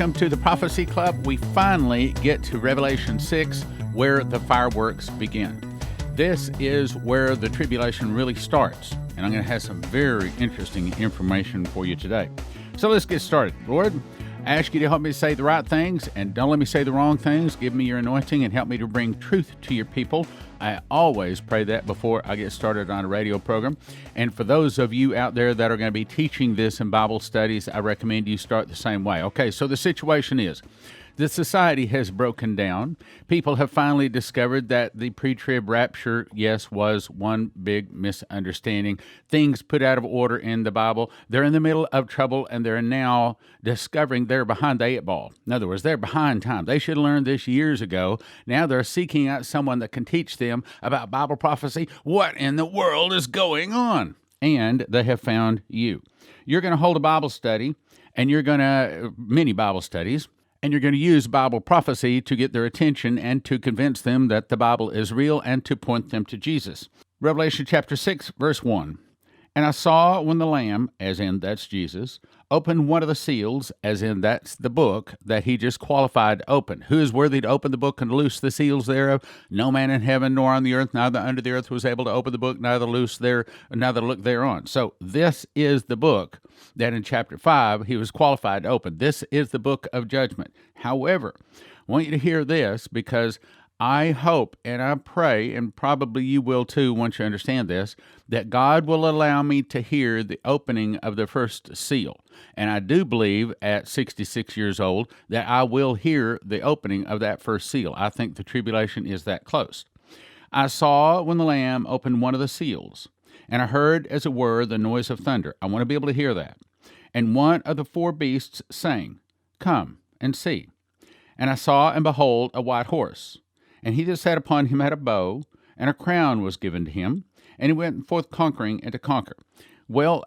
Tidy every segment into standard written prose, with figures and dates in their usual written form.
welcome to the Prophecy Club. We finally get to Revelation 6, where the fireworks begin. This is where the tribulation really starts, and I'm going to have some very interesting information for you today. So let's get started. Lord, I ask you to help me say the right things, and don't let me say the wrong things. Give me your anointing and help me to bring truth to your people. I always pray that before I get started on a radio program. And for those of you out there that are going to be teaching this in Bible studies, I recommend you start the same way. Okay, so the situation is, the society has broken down. People have finally discovered that the pre-trib rapture, yes, was one big misunderstanding. Things put out of order in the Bible. They're in the middle of trouble, and they're now discovering they're behind the eight ball. In other words, they're behind time. They should have learned this years ago. Now they're seeking out someone that can teach them about Bible prophecy. What in the world is going on? And they have found you. You're going to hold a Bible study, and you're going to, many Bible studies, and you're going to use Bible prophecy to get their attention and to convince them that the Bible is real and to point them to Jesus. Revelation chapter 6, verse 1. And I saw when the Lamb, as in that's Jesus, opened one of the seals, as in that's the book that he just qualified to open. Who is worthy to open the book and loose the seals thereof? No man in heaven nor on the earth, neither under the earth was able to open the book, neither look thereon. So this is the book that in chapter 5 he was qualified to open. This is the book of judgment. However, I want you to hear this, because I hope and I pray, and probably you will too once you understand this, that God will allow me to hear the opening of the first seal. And I do believe at 66 years old that I will hear the opening of that first seal. I think the tribulation is that close. I saw when the Lamb opened one of the seals, and I heard, as it were, the noise of thunder. I want to be able to hear that. And one of the four beasts saying, Come and see. And I saw, and behold, a white horse. And he that sat upon him had a bow, and a crown was given to him, and he went forth conquering and to conquer. Well,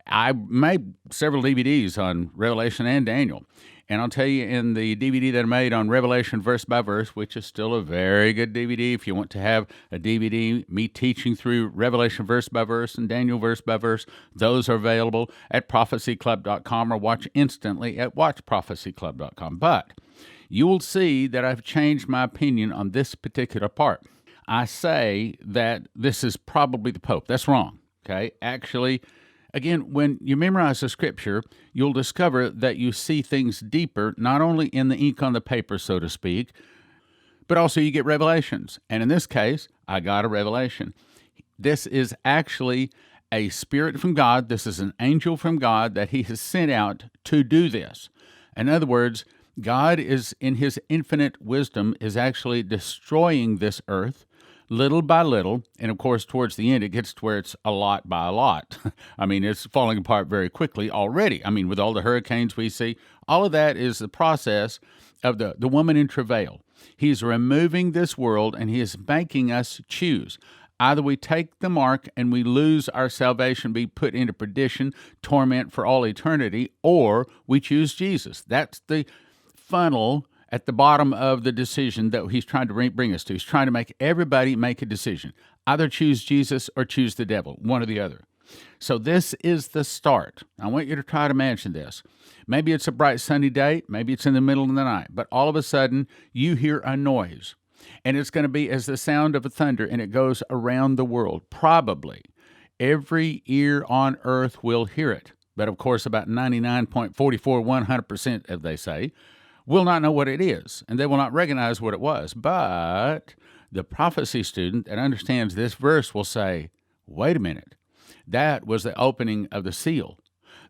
I made several DVDs on Revelation and Daniel, and I'll tell you, in the DVD that I made on Revelation verse by verse, which is still a very good DVD if you want to have a DVD, me teaching through Revelation verse by verse and Daniel verse by verse, those are available at prophecyclub.com or watch instantly at watchprophecyclub.com. But you will see that I've changed my opinion on this particular part. I say that this is probably the Pope. That's wrong, okay? Actually, again, when you memorize the Scripture, you'll discover that you see things deeper, not only in the ink on the paper, so to speak, but also you get revelations. And in this case, I got a revelation. This is actually a spirit from God. This is an angel from God that he has sent out to do this. In other words, God is, in his infinite wisdom, is actually destroying this earth little by little. And of course, towards the end, it gets to where it's a lot by a lot. I mean, it's falling apart very quickly already. I mean, with all the hurricanes we see, all of that is the process of the woman in travail. He's removing this world, and he is making us choose. Either we take the mark and we lose our salvation, be put into perdition, torment for all eternity, or we choose Jesus. That's the funnel at the bottom of the decision that he's trying to bring us to. He's trying to make everybody make a decision. Either choose Jesus or choose the devil, one or the other. So this is the start. I want you to try to imagine this. Maybe it's a bright sunny day, maybe it's in the middle of the night, but all of a sudden you hear a noise, and it's going to be as the sound of a thunder, and it goes around the world. Probably every ear on earth will hear it, but of course about 100%, as they say, will not know what it is, and they will not recognize what it was. But the prophecy student that understands this verse will say, wait a minute, that was the opening of the seal.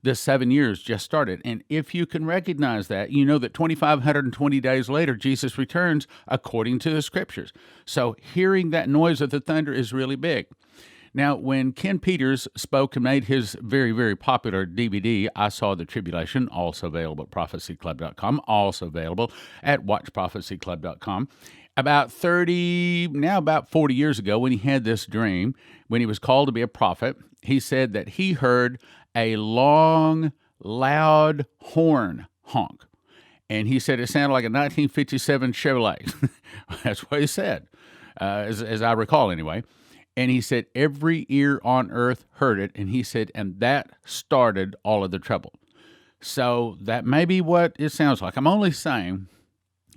The 7 years just started. And if you can recognize that, you know that 2,520 days later, Jesus returns according to the Scriptures. So hearing that noise of the thunder is really big. Now, when Ken Peters spoke and made his very, very popular DVD, I Saw the Tribulation, also available at prophecyclub.com, also available at watchprophecyclub.com, about 40 years ago, when he had this dream, when he was called to be a prophet, he said that he heard a long, loud horn honk. And he said it sounded like a 1957 Chevrolet. That's what he said, as I recall anyway. And he said every ear on earth heard it, and he said, and that started all of the trouble. So that may be what it sounds like. I'm only saying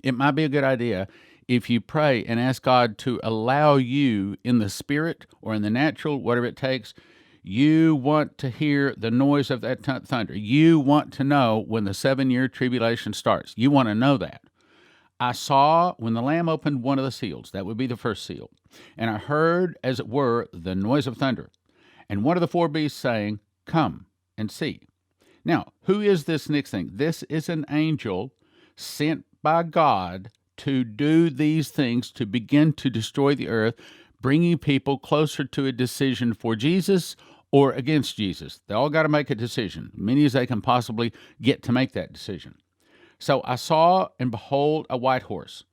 it might be a good idea if you pray and ask God to allow you in the spirit or in the natural, whatever it takes. You want to hear the noise of that thunder. You want to know when the 7-year tribulation starts. You want to know that. I saw when the Lamb opened one of the seals, that would be the first seal, and I heard, as it were, the noise of thunder, and one of the 4 beasts saying, "Come and see." Now, who is this next thing? This is an angel sent by God to do these things, to begin to destroy the earth, bringing people closer to a decision for Jesus or against Jesus. They all got to make a decision, many as they can possibly get to make that decision. So I saw and behold a white horse.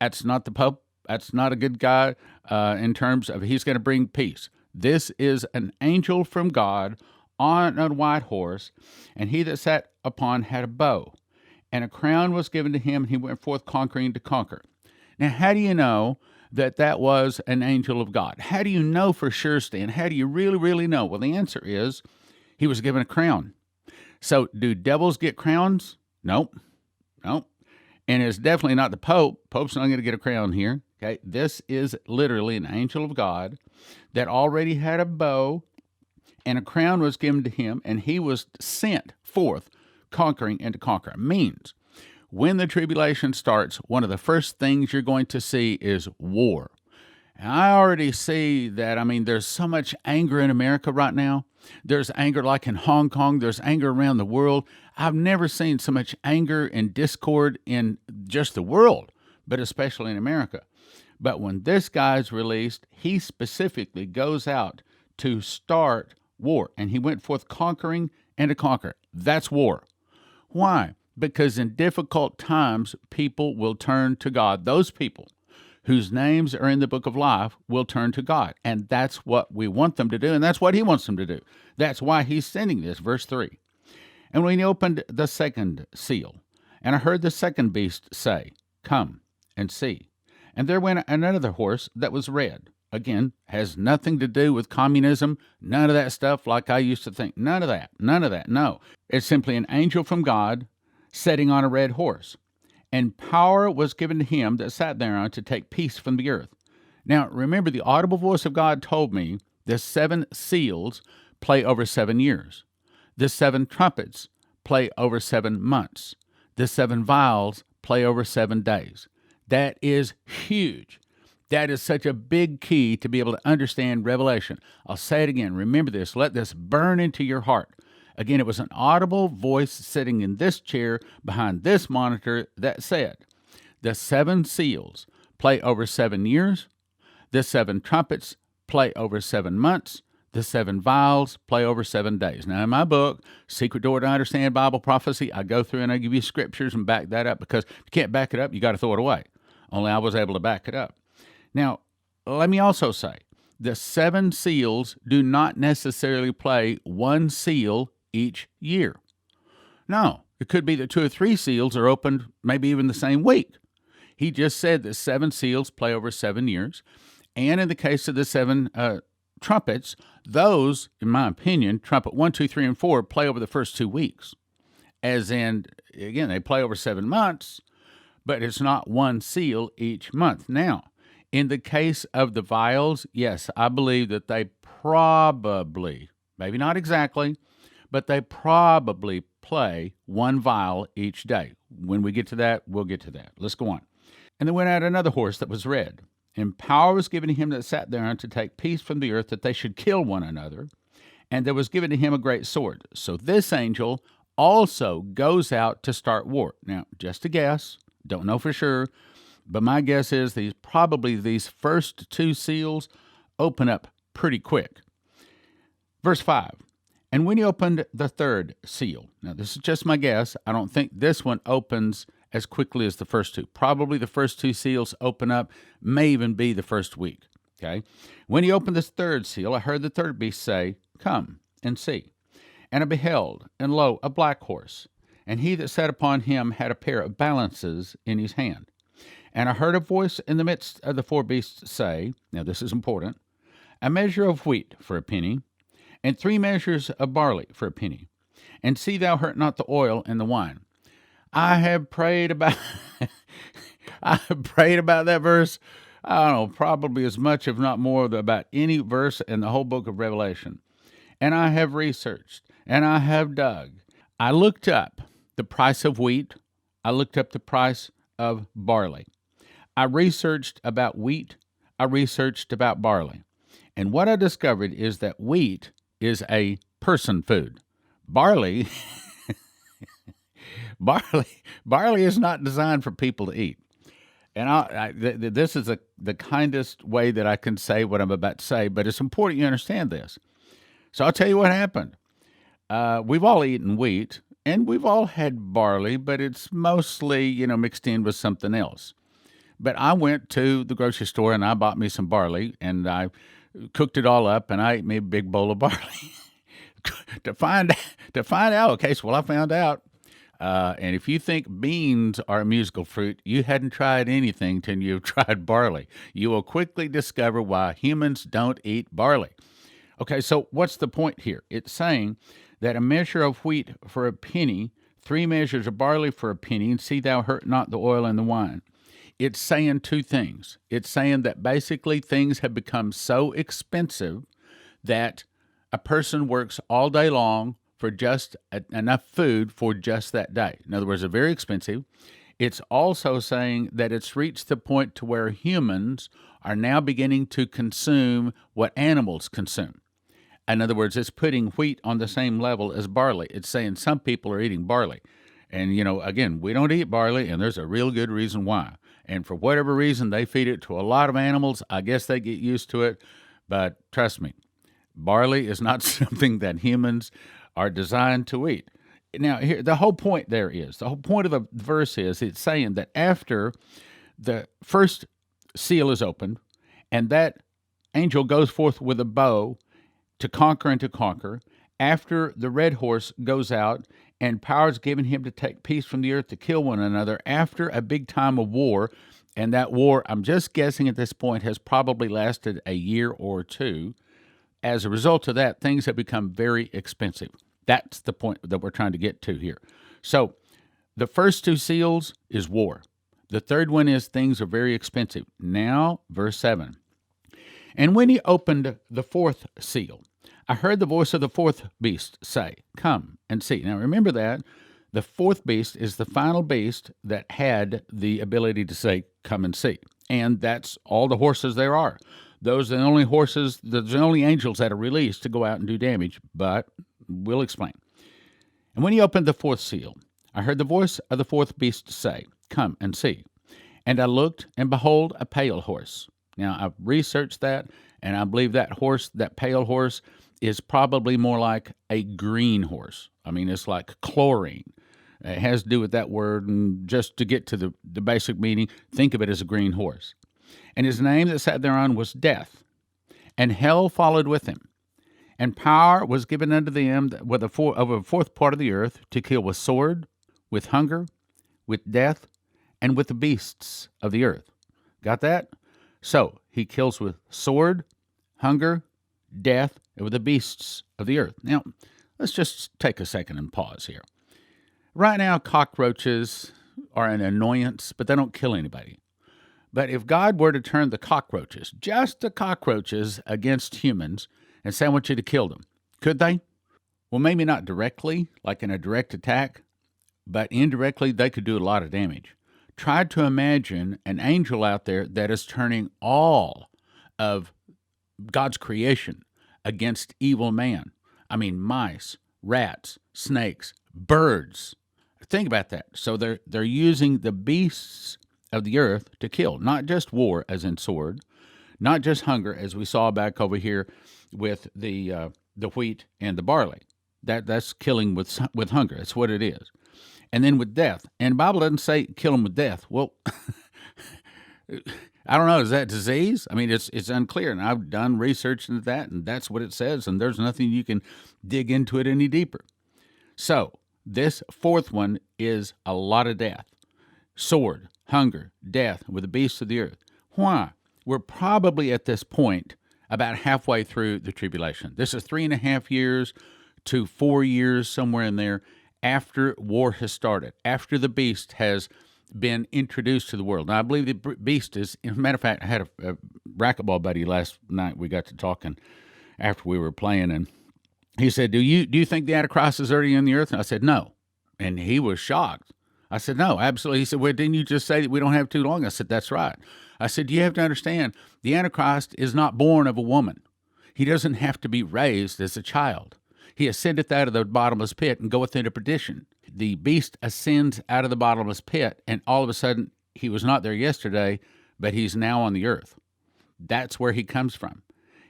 That's not the Pope. That's not a good guy in terms of he's going to bring peace. This is an angel from God on a white horse, and he that sat upon had a bow, and a crown was given to him, and he went forth conquering to conquer. Now, how do you know that that was an angel of God? How do you know for sure, Stan? How do you really, really know? Well, the answer is he was given a crown. So do devils get crowns? Nope. Nope. And it's definitely not the Pope. Pope's not going to get a crown here. Okay. This is literally an angel of God that already had a bow, and a crown was given to him, and he was sent forth conquering and to conquer. It means when the tribulation starts, one of the first things you're going to see is war. And I already see that. I mean, there's so much anger in America right now. There's anger like in Hong Kong. There's anger around the world. I've never seen so much anger and discord in just the world, but especially in America. But when this guy's released, he specifically goes out to start war. And he went forth conquering and to conquer. That's war. Why? Because in difficult times, people will turn to God. Those people whose names are in the book of life will turn to God. And that's what we want them to do, and that's what he wants them to do. That's why he's sending this, verse 3. And when he opened the second seal, and I heard the second beast say, "Come and see." And there went another horse that was red. Again, has nothing to do with communism, none of that stuff like I used to think. None of that. No. It's simply an angel from God sitting on a red horse. And power was given to him that sat thereon to take peace from the earth. Now, remember, the audible voice of God told me the 7 seals play over 7 years. The 7 trumpets play over 7 months. The 7 vials play over 7 days. That is huge. That is such a big key to be able to understand Revelation. I'll say it again. Remember this. Let this burn into your heart. Again, it was an audible voice sitting in this chair behind this monitor that said, the 7 seals play over 7 years. The 7 trumpets play over 7 months. The 7 vials play over 7 days. Now, in my book, Secret Door to Understand Bible Prophecy, I go through and I give you scriptures and back that up, because if you can't back it up, you got to throw it away. Only I was able to back it up. Now, let me also say, the 7 seals do not necessarily play 1 seal each year. No, it could be that 2 or 3 seals are opened maybe even the same week. He just said that 7 seals play over 7 years. And in the case of the 7 trumpets, those, in my opinion, trumpet 1, 2, 3, and 4 play over the first 2 weeks. As in, again, they play over 7 months, but it's not 1 seal each month. Now, in the case of the vials, yes, I believe that they probably, maybe not exactly, but they probably play 1 vial each day. When we get to that, we'll get to that. Let's go on. And there went out another horse that was red, and power was given to him that sat thereon to take peace from the earth, that they should kill one another. And there was given to him a great sword. So this angel also goes out to start war. Now, just a guess, don't know for sure, but my guess is these first 2 seals open up pretty quick. Verse 5. And when he opened the third seal, now this is just my guess, I don't think this one opens as quickly as the first 2. Probably the first 2 seals open up, may even be the first week. Okay. When he opened this third seal, I heard the third beast say, "Come and see." And I beheld, and lo, a black horse, and he that sat upon him had a pair of balances in his hand. And I heard a voice in the midst of the 4 beasts say, now this is important, a measure of wheat for a penny, and 3 measures of barley for a penny, and see thou hurt not the oil and the wine. I have prayed about I have prayed about that verse. I don't know, probably as much, if not more, about any verse in the whole book of Revelation. And I have researched and I have dug. I looked up the price of wheat. I looked up the price of barley. I researched about wheat. I researched about barley. And what I discovered is that wheat is a person food. Barley, barley is not designed for people to eat. And this is the kindest way that I can say what I'm about to say, but it's important you understand this. So I'll tell you what happened. We've all eaten wheat, and we've all had barley, but it's mostly, mixed in with something else. But I went to the grocery store, and I bought me some barley, and I cooked it all up, and I ate me a big bowl of barley. to find out, okay, so I found out. And if you think beans are a musical fruit, you hadn't tried anything till you've tried barley. You will quickly discover why humans don't eat barley. Okay, so what's the point here? It's saying that a measure of wheat for a penny, 3 measures of barley for a penny, and see thou hurt not the oil and the wine. It's saying two things. It's saying that basically things have become so expensive that a person works all day long for just enough food for just that day. In other words, they're very expensive. It's also saying that it's reached the point to where humans are now beginning to consume what animals consume. In other words, it's putting wheat on the same level as barley. It's saying some people are eating barley. And, again, we don't eat barley, and there's a real good reason why. And for whatever reason, they feed it to a lot of animals. I guess they get used to it. But trust me, barley is not something that humans are designed to eat. Now, here, the whole point of the verse is it's saying that after the first seal is opened, and that angel goes forth with a bow to conquer and to conquer, after the red horse goes out and power is given him to take peace from the earth, to kill one another, after a big time of war, and that war, I'm just guessing at this point, has probably lasted a year or two. As a result of that, things have become very expensive. That's the point that we're trying to get to here. So the first 2 seals is war. The third one is things are very expensive. Now, verse 7. And when he opened the 4th seal, I heard the voice of the 4th beast say, come and see. Now remember that the 4th beast is the final beast that had the ability to say, come and see. And that's all the horses there are. Those are the only horses, the only angels that are released to go out and do damage, but we'll explain. And when he opened the 4th seal, I heard the voice of the 4th beast say, come and see. And I looked, and behold, a pale horse. Now, I've researched that, and I believe that horse, that pale horse, is probably more like a green horse. I mean, it's like chlorine. It has to do with that word, and just to get to the basic meaning, think of it as a green horse. And his name that sat thereon was Death, and hell followed with him. And power was given unto them over a 4th part of the earth to kill with sword, with hunger, with death, and with the beasts of the earth. Got that? So he kills with sword, hunger, death, and with the beasts of the earth. Now, let's just take a second and pause here. Right now, cockroaches are an annoyance, but they don't kill anybody. But if God were to turn the cockroaches, just the cockroaches, against humans and say, I want you to kill them, could they? Well, maybe not directly, like in a direct attack, but indirectly they could do a lot of damage. Try to imagine an angel out there that is turning all of God's creation against evil man. I mean, mice, rats, snakes, birds. Think about that. So they're using the beasts of the earth to kill, not just war as in sword, not just hunger as we saw back over here with the wheat and the barley. That's killing with hunger. That's what it is. And then with death. And the Bible doesn't say kill them with death. Well, I don't know. Is that disease? I mean, it's unclear. And I've done research into that, and that's what it says. And there's nothing you can dig into it any deeper. So this 4th one is a lot of death. Sword, hunger, death with the beasts of the earth. Why? We're probably at this point about halfway through the tribulation. This is 3.5 years to 4 years, somewhere in there, after war has started, after the beast has been introduced to the world. Now, I believe the beast is, as a matter of fact, I had a racquetball buddy last night. We got to talking after we were playing, and he said, do you think the Antichrist is already in the earth? And I said, no. And he was shocked. I said, no, absolutely. He said, well, didn't you just say that we don't have too long? I said, that's right. I said, you have to understand, the Antichrist is not born of a woman. He doesn't have to be raised as a child. He ascendeth out of the bottomless pit and goeth into perdition. The beast ascends out of the bottomless pit, and all of a sudden, he was not there yesterday, but he's now on the earth. That's where he comes from.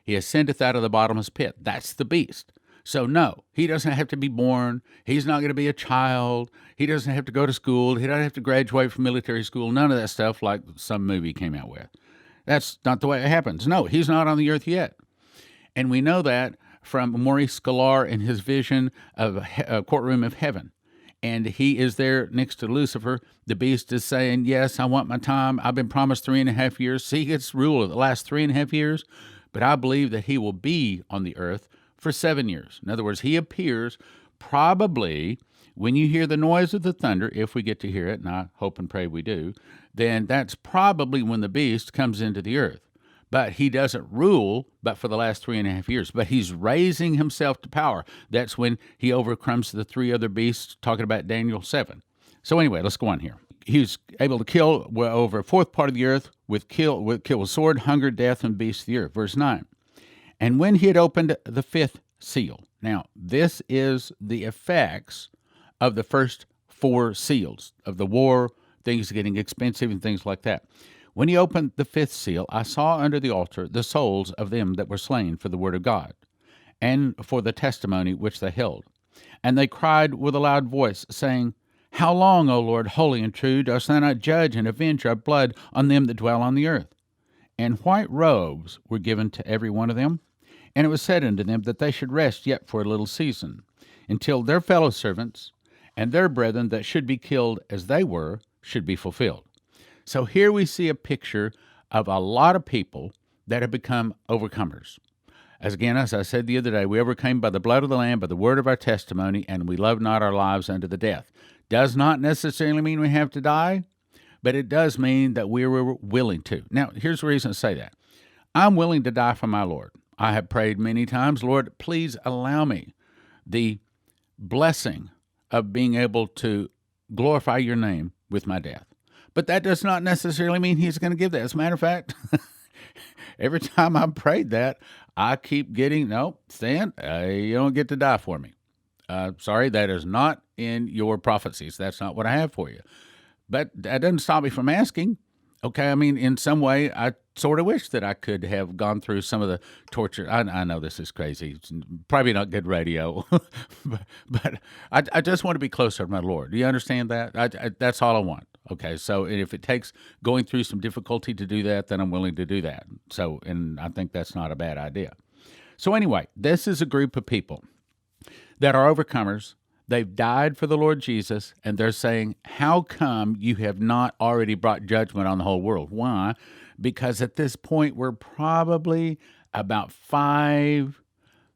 He ascendeth out of the bottomless pit. That's the beast. So no, he doesn't have to be born. He's not going to be a child. He doesn't have to go to school. He doesn't have to graduate from military school. None of that stuff like some movie came out with. That's not the way it happens. No, he's not on the earth yet. And we know that from Maurice Sklar in his vision of a courtroom of heaven. And he is there next to Lucifer. The beast is saying, yes, I want my time. I've been promised 3.5 years. See, he gets rule of the last 3.5 years. But I believe that he will be on the earth for 7 years. In other words, he appears probably when you hear the noise of the thunder, if we get to hear it, and I hope and pray we do, then that's probably when the beast comes into the earth. But he doesn't rule but for the last 3.5 years. But he's raising himself to power. That's when he overcomes the 3 other beasts, talking about Daniel 7. So anyway, let's go on here. He's able to kill over a fourth part of the earth with sword, hunger, death, and beasts of the earth. Verse 9. And when he had opened the 5th seal. Now, this is the effects of the first 4 seals, of the war, things getting expensive and things like that. When he opened the 5th seal, I saw under the altar the souls of them that were slain for the word of God, and for the testimony which they held. And they cried with a loud voice, saying, How long, O Lord, holy and true, dost thou not judge and avenge our blood on them that dwell on the earth? And white robes were given to every one of them. And it was said unto them that they should rest yet for a little season, until their fellow servants and their brethren that should be killed as they were should be fulfilled. So here we see a picture of a lot of people that have become overcomers. As I said the other day, we overcame by the blood of the Lamb, by the word of our testimony, and we love not our lives unto the death. Does not necessarily mean we have to die, but it does mean that we were willing to. Now, here's the reason I say that. I'm willing to die for my Lord. I have prayed many times, Lord, please allow me the blessing of being able to glorify your name with my death. But that does not necessarily mean he's going to give that. As a matter of fact, every time I've prayed that, I keep getting, no, Stan, you don't get to die for me. Sorry, that is not in your prophecies. That's not what I have for you. But that doesn't stop me from asking. Okay, I mean, in some way, I sort of wish that I could have gone through some of the torture. I know this is crazy. It's probably not good radio, but I just want to be closer to my Lord. Do you understand that? That's all I want. Okay, so if it takes going through some difficulty to do that, then I'm willing to do that. So, and I think that's not a bad idea. So anyway, this is a group of people that are overcomers. They've died for the Lord Jesus, and they're saying, how come you have not already brought judgment on the whole world? Why? Because at this point, we're probably about 5,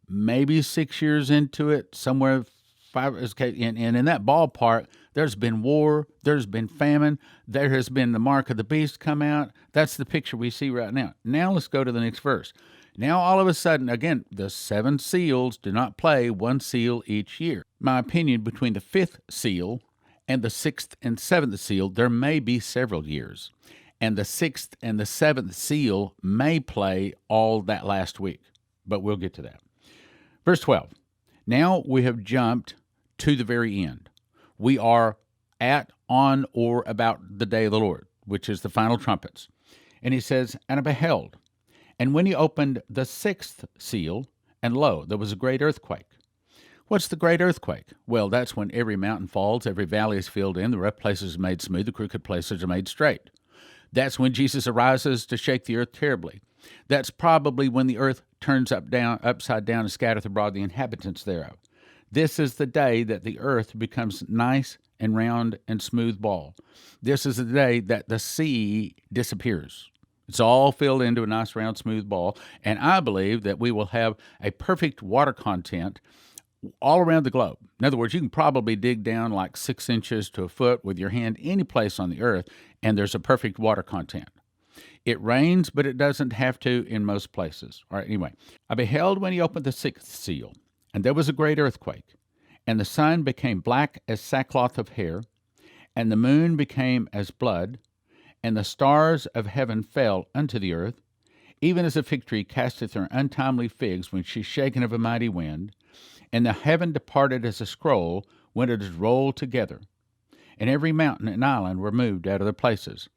maybe 6 years into it, somewhere 5, and in that ballpark, there's been war, there's been famine, there has been the mark of the beast come out. That's the picture we see right now. Now let's go to the next verse. Now, all of a sudden, again, the 7 seals do not play 1 seal each year. My opinion, between the 5th seal and the 6th and 7th seal, there may be several years. And the 6th and the 7th seal may play all that last week. But we'll get to that. Verse 12. Now we have jumped to the very end. We are at, on, or about the day of the Lord, which is the final trumpets. And he says, And I beheld. And when he opened the 6th seal, and lo, there was a great earthquake. What's the great earthquake? Well, that's when every mountain falls, every valley is filled in, the rough places are made smooth, the crooked places are made straight. That's when Jesus arises to shake the earth terribly. That's probably when the earth turns upside down and scattereth abroad the inhabitants thereof. This is the day that the earth becomes nice and round and smooth ball. This is the day that the sea disappears. It's all filled into a nice, round, smooth ball, and I believe that we will have a perfect water content all around the globe. In other words, you can probably dig down like 6 inches to a foot with your hand any place on the earth, and there's a perfect water content. It rains, but it doesn't have to in most places. All right, anyway. I beheld when he opened the sixth seal, and there was a great earthquake, and the sun became black as sackcloth of hair, and the moon became as blood, and the stars of heaven fell unto the earth, even as a fig tree casteth her untimely figs when she is shaken of a mighty wind, and the heaven departed as a scroll when it is rolled together, and every mountain and island were moved out of their places.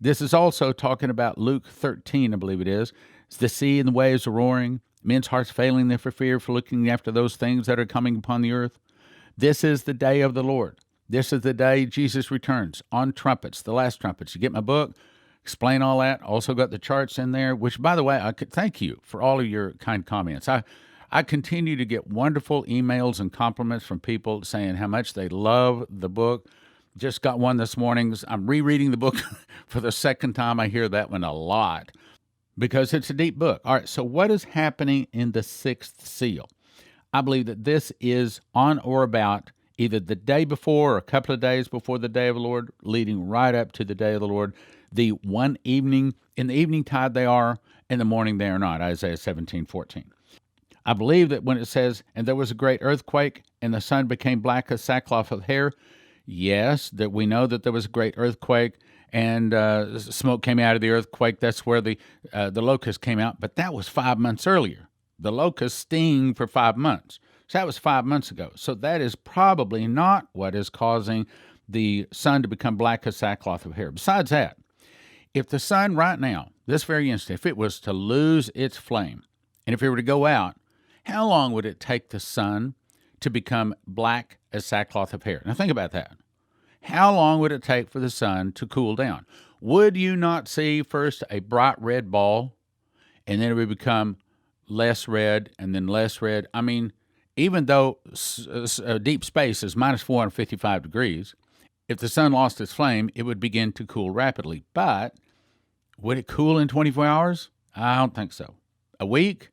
This is also talking about Luke 13, I believe it is. It's the sea and the waves are roaring, men's hearts failing them for fear for looking after those things that are coming upon the earth. This is the day of the Lord. This is the day Jesus returns on trumpets, the last trumpets. You get my book, explain all that. Also got the charts in there, which, by the way, I could thank you for all of your kind comments. I continue to get wonderful emails and compliments from people saying how much they love the book. Just got one this morning. I'm rereading the book for the second time. I hear that one a lot because it's a deep book. All right, so what is happening in the sixth seal? I believe that this is on or about either the day before or a couple of days before the day of the Lord, leading right up to the day of the Lord. The one evening, in the evening tide they are, in the morning they are not, Isaiah 17:14. I believe that when it says, and there was a great earthquake, and the sun became black as sackcloth of hair, yes, that we know that there was a great earthquake, and smoke came out of the earthquake. That's where the locust came out, but that was 5 months earlier. The locust sting for 5 months. So that was 5 months ago. So that is probably not what is causing the sun to become black as sackcloth of hair. Besides that, if the sun right now, this very instant, if it was to lose its flame, and if it were to go out, how long would it take the sun to become black as sackcloth of hair? Now think about that. How long would it take for the sun to cool down? Would you not see first a bright red ball, and then it would become less red, and then less red? I mean, even though deep space is minus 455 degrees, if the sun lost its flame, it would begin to cool rapidly. But would it cool in 24 hours? I don't think so. A week?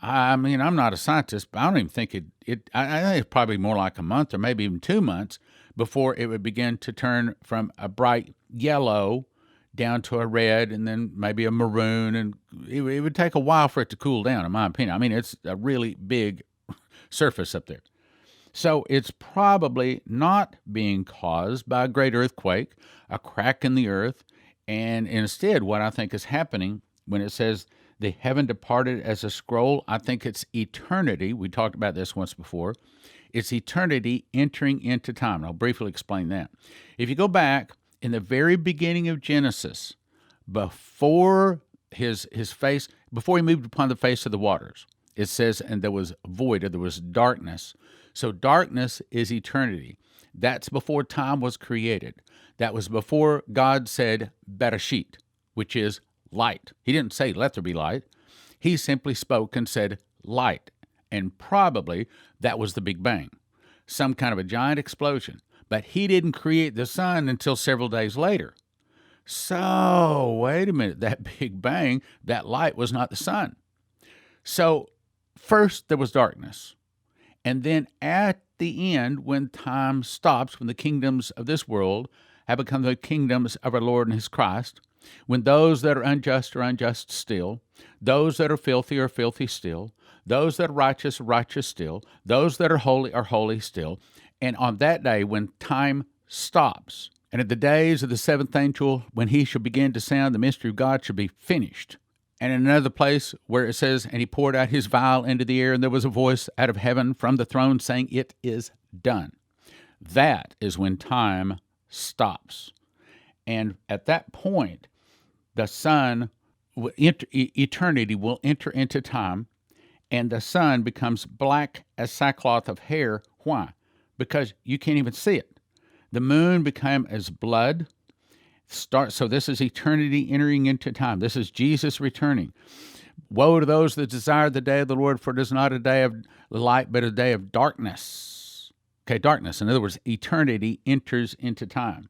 I mean, I'm not a scientist, but I don't even think I think it's probably more like a month or maybe even 2 months before it would begin to turn from a bright yellow down to a red and then maybe a maroon. And it would take a while for it to cool down, in my opinion. I mean, it's a really big surface up there. So it's probably not being caused by a great earthquake, a crack in the earth. And instead, what I think is happening when it says the heaven departed as a scroll, I think it's eternity. We talked about this once before. It's eternity entering into time. And I'll briefly explain that. If you go back in the very beginning of Genesis, before his face, before he moved upon the face of the waters, it says, and there was void, or there was darkness. So darkness is eternity. That's before time was created. That was before God said Bereshit, which is light. He didn't say, let there be light. He simply spoke and said, light. And probably that was the Big Bang, some kind of a giant explosion. But he didn't create the sun until several days later. So, wait a minute, that Big Bang, that light was not the sun. So, first there was darkness. And then at the end, when time stops, when the kingdoms of this world have become the kingdoms of our Lord and his Christ, when those that are unjust still, those that are filthy still, those that are righteous still, those that are holy still, and on that day when time stops, and at the days of the seventh angel, when he shall begin to sound, the mystery of God shall be finished. And in another place where it says, and he poured out his vial into the air, and there was a voice out of heaven from the throne saying, it is done. That is when time stops. And at that point, the sun, eternity will enter into time, and the sun becomes black as sackcloth of hair. Why? Because you can't even see it. The moon became as blood. So this is eternity entering into time. This is Jesus returning. Woe to those that desire the day of the Lord, for it is not a day of light, but a day of darkness. Okay, darkness. In other words, eternity enters into time.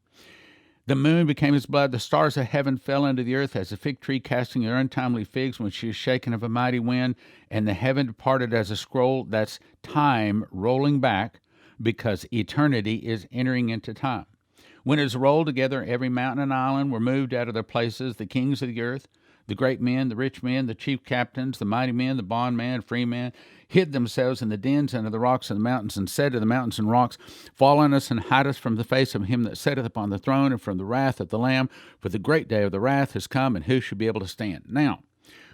The moon became as blood. The stars of heaven fell into the earth as a fig tree casting her untimely figs when she is shaken of a mighty wind. And the heaven departed as a scroll. That's time rolling back, because eternity is entering into time. When it is rolled together, every mountain and island were moved out of their places. The kings of the earth, the great men, the rich men, the chief captains, the mighty men, the bondman, free men, hid themselves in the dens under the rocks and the mountains, and said to the mountains and rocks, Fall on us and hide us from the face of him that sitteth upon the throne and from the wrath of the Lamb, for the great day of the wrath has come, and who shall be able to stand? Now,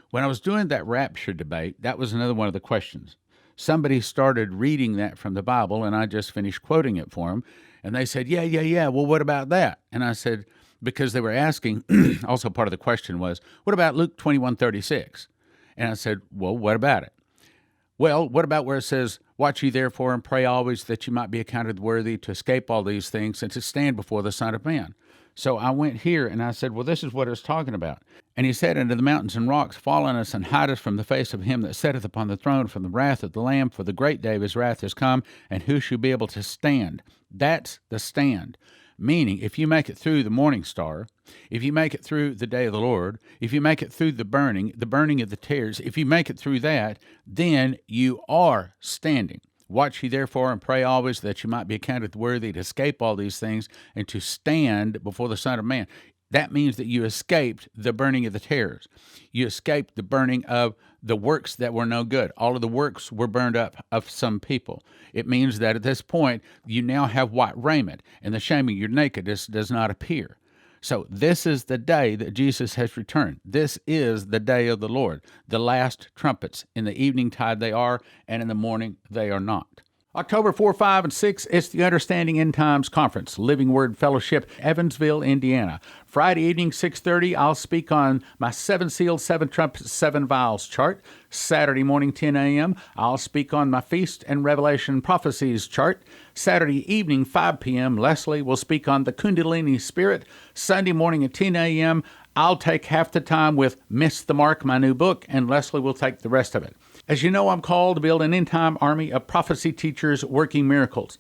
when I was doing that rapture debate, that was another one of the questions. Somebody started reading that from the Bible, and I just finished quoting it for them, and they said, yeah, well, what about that? And I said, because they were asking, also part of the question was, what about Luke 21:36? And I said, well, what about it? Well, what about where it says, Watch ye therefore and pray always that you might be accounted worthy to escape all these things and to stand before the Son of Man? So I went here and I said, well, this is what it's talking about. And he said unto the mountains and rocks, Fall on us and hide us from the face of him that sitteth upon the throne, from the wrath of the Lamb, for the great day of his wrath is come, and who shall be able to stand? That's the stand. Meaning, if you make it through the morning star, if you make it through the day of the Lord, if you make it through the burning of the tares, if you make it through that, then you are standing. Watch ye therefore and pray always that you might be accounted worthy to escape all these things and to stand before the Son of Man. That means that you escaped the burning of the tares. You escaped the burning of the works that were no good. All of the works were burned up of some people. It means that at this point, you now have white raiment, and the shame of your nakedness does not appear. So this is the day that Jesus has returned. This is the day of the Lord. The last trumpets. In the evening tide they are, and in the morning they are not. October 4, 5, and 6, it's the Understanding End Times Conference, Living Word Fellowship, Evansville, Indiana. Friday evening, 6:30, I'll speak on my 7 seals, 7 trumpets, 7 vials chart. Saturday morning, 10 a.m., I'll speak on my Feast and Revelation Prophecies chart. Saturday evening, 5 p.m., Leslie will speak on the Kundalini Spirit. Sunday morning at 10 a.m., I'll take half the time with Miss the Mark, my new book, and Leslie will take the rest of it. As you know, I'm called to build an end-time army of prophecy teachers working miracles.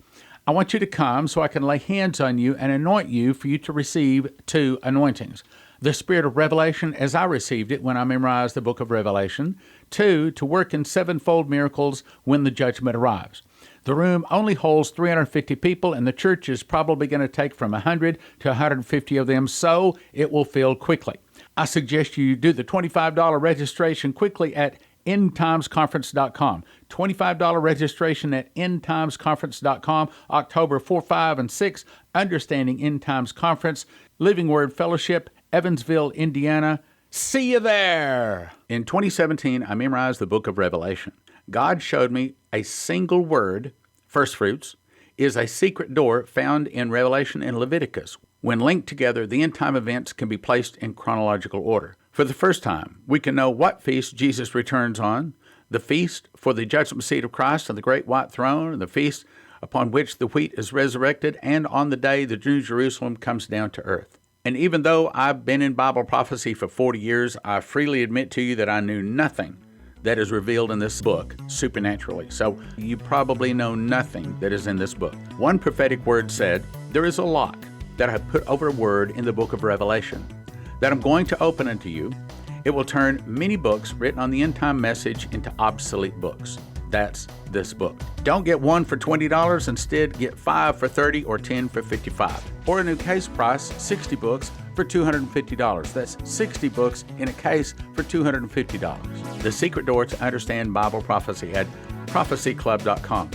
I want you to come so I can lay hands on you and anoint you for you to receive 2 anointings. The spirit of revelation as I received it when I memorized the book of Revelation. 2, to work in 7-fold miracles when the judgment arrives. The room only holds 350 people, and the church is probably going to take from 100 to 150 of them, so it will fill quickly. I suggest you do the $25 registration quickly at endtimesconference.com. $25 registration at endtimesconference.com. October 4, 5, and 6, Understanding End Times Conference, Living Word Fellowship, Evansville, Indiana. See you there! In 2017, I memorized the book of Revelation. God showed me a single word, first fruits, is a secret door found in Revelation and Leviticus. When linked together, the end-time events can be placed in chronological order. For the first time, we can know what feast Jesus returns on, the feast for the judgment seat of Christ on the great white throne, and the feast upon which the wheat is resurrected, and on the day the New Jerusalem comes down to earth. And even though I've been in Bible prophecy for 40 years, I freely admit to you that I knew nothing that is revealed in this book supernaturally. So you probably know nothing that is in this book. One prophetic word said, there is a lock that I have put over a word in the book of Revelation that I'm going to open unto you. It will turn many books written on the end-time message into obsolete books. That's this book. Don't get 1 for $20. Instead, get 5 for $30 or 10 for $55. Or a new case price, 60 books for $250. That's 60 books in a case for $250. The secret door to understand Bible prophecy at prophecyclub.com.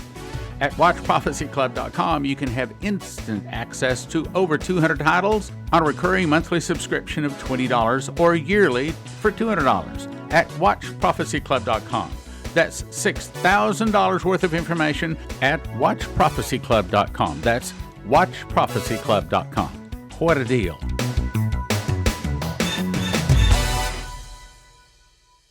At watchprophecyclub.com, you can have instant access to over 200 titles on a recurring monthly subscription of $20 or yearly for $200 at watchprophecyclub.com. That's $6,000 worth of information at watchprophecyclub.com. That's watchprophecyclub.com. What a deal.